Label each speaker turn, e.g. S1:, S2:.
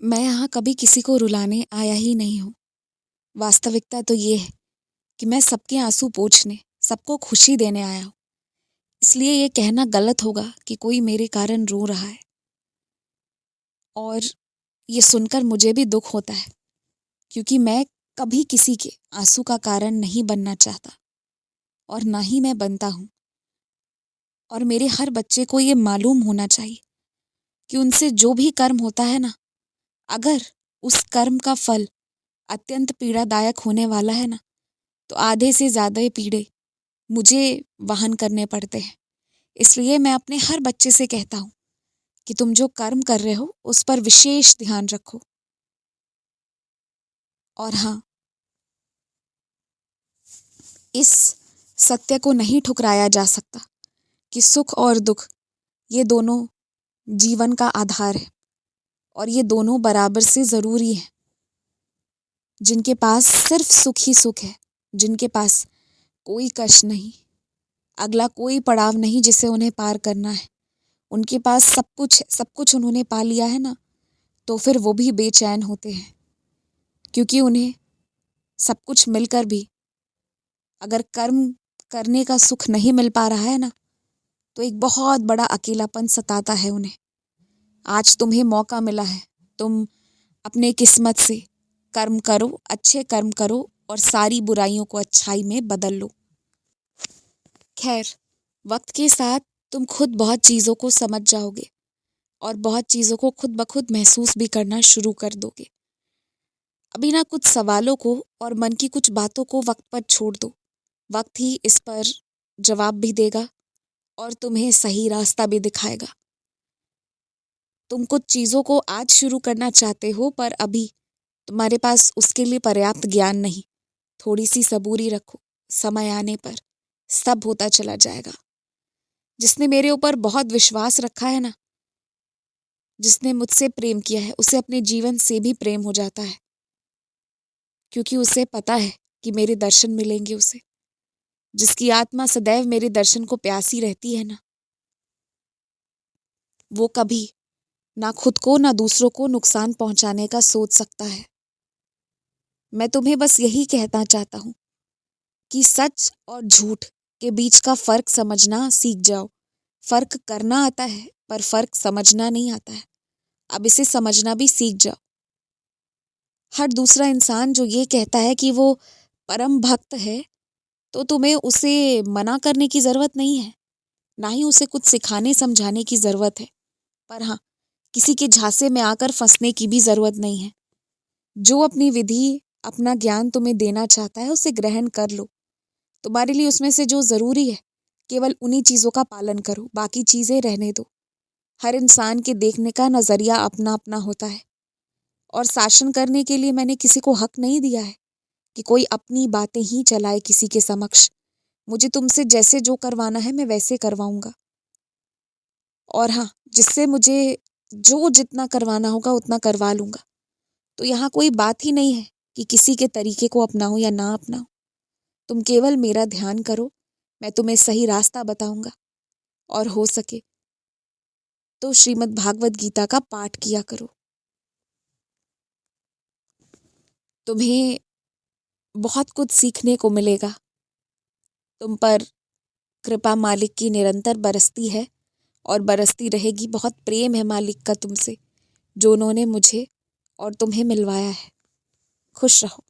S1: मैं यहाँ कभी किसी को रुलाने आया ही नहीं हूँ। वास्तविकता तो ये है कि मैं सबके आंसू पोंछने, सबको खुशी देने आया हूँ। इसलिए ये कहना गलत होगा कि कोई मेरे कारण रो रहा है। और ये सुनकर मुझे भी दुख होता है, क्योंकि मैं कभी किसी के आंसू का कारण नहीं बनना चाहता और ना ही मैं बनता हूँ। और मेरे हर बच्चे को ये मालूम होना चाहिए कि उनसे जो भी कर्म होता है ना, अगर उस कर्म का फल अत्यंत पीड़ादायक होने वाला है ना, तो आधे से ज़्यादा पीड़े मुझे वहन करने पड़ते हैं। इसलिए मैं अपने हर बच्चे से कहता हूँ कि तुम जो कर्म कर रहे हो उस पर विशेष ध्यान रखो। और हाँ, इस सत्य को नहीं ठुकराया जा सकता कि सुख और दुख ये दोनों जीवन का आधार है और ये दोनों बराबर से ज़रूरी हैं। जिनके पास सिर्फ सुख ही सुख है, जिनके पास कोई कष्ट नहीं, अगला कोई पड़ाव नहीं जिसे उन्हें पार करना है, उनके पास सब कुछ है, सब कुछ उन्होंने पा लिया है ना, तो फिर वो भी बेचैन होते हैं। क्योंकि उन्हें सब कुछ मिलकर भी अगर कर्म करने का सुख नहीं मिल पा रहा है ना, तो एक बहुत बड़ा अकेलापन सताता है उन्हें। आज तुम्हें मौका मिला है, तुम अपने किस्मत से कर्म करो, अच्छे कर्म करो और सारी बुराइयों को अच्छाई में बदल लो। खैर, वक्त के साथ तुम खुद बहुत चीज़ों को समझ जाओगे और बहुत चीज़ों को खुद ब खुद महसूस भी करना शुरू कर दोगे। अभी ना कुछ सवालों को और मन की कुछ बातों को वक्त पर छोड़ दो। वक्त ही इस पर जवाब भी देगा और तुम्हें सही रास्ता भी दिखाएगा। तुम कुछ चीज़ों को आज शुरू करना चाहते हो, पर अभी तुम्हारे पास उसके लिए पर्याप्त ज्ञान नहीं। थोड़ी सी सबूरी रखो, समय आने पर सब होता चला जाएगा। जिसने मेरे ऊपर बहुत विश्वास रखा है ना, जिसने मुझसे प्रेम किया है, उसे अपने जीवन से भी प्रेम हो जाता है, क्योंकि उसे पता है कि मेरे दर्शन मिलेंगे उसे। जिसकी आत्मा सदैव मेरे दर्शन को प्यासी रहती है ना, वो कभी ना खुद को ना दूसरों को नुकसान पहुंचाने का सोच सकता है। मैं तुम्हें बस यही कहना चाहता हूँ कि सच और झूठ के बीच का फर्क समझना सीख जाओ। फर्क करना आता है, पर फर्क समझना नहीं आता है। अब इसे समझना भी सीख जाओ। हर दूसरा इंसान जो ये कहता है कि वो परम भक्त है, तो तुम्हें उसे मना करने की ज़रूरत नहीं है, ना ही उसे कुछ सिखाने समझाने की ज़रूरत है। पर हाँ, किसी के झांसे में आकर फंसने की भी ज़रूरत नहीं है। जो अपनी विधि, अपना ज्ञान तुम्हें देना चाहता है, उसे ग्रहण कर लो। तुम्हारे लिए उसमें से जो ज़रूरी है, केवल उन्हीं चीज़ों का पालन करो, बाकी चीज़ें रहने दो। हर इंसान के देखने का नज़रिया अपना अपना होता है और शासन करने के लिए मैंने किसी को हक नहीं दिया है कि कोई अपनी बातें ही चलाए किसी के समक्ष। मुझे तुमसे जैसे जो करवाना है मैं वैसे करवाऊंगा। और हाँ, जिससे मुझे जो जितना करवाना होगा उतना करवा लूंगा। तो यहाँ कोई बात ही नहीं है कि किसी के तरीके को अपनाओ या ना अपनाओ। तुम केवल मेरा ध्यान करो, मैं तुम्हें सही रास्ता बताऊंगा। और हो सके तो श्रीमद् भागवत गीता का पाठ किया करो। तुम्हें बहुत कुछ सीखने को मिलेगा। तुम पर कृपा मालिक की निरंतर बरसती है और बरसती रहेगी। बहुत प्रेम है मालिक का तुमसे, जो उन्होंने मुझे और तुम्हें मिलवाया है। खुश रहो।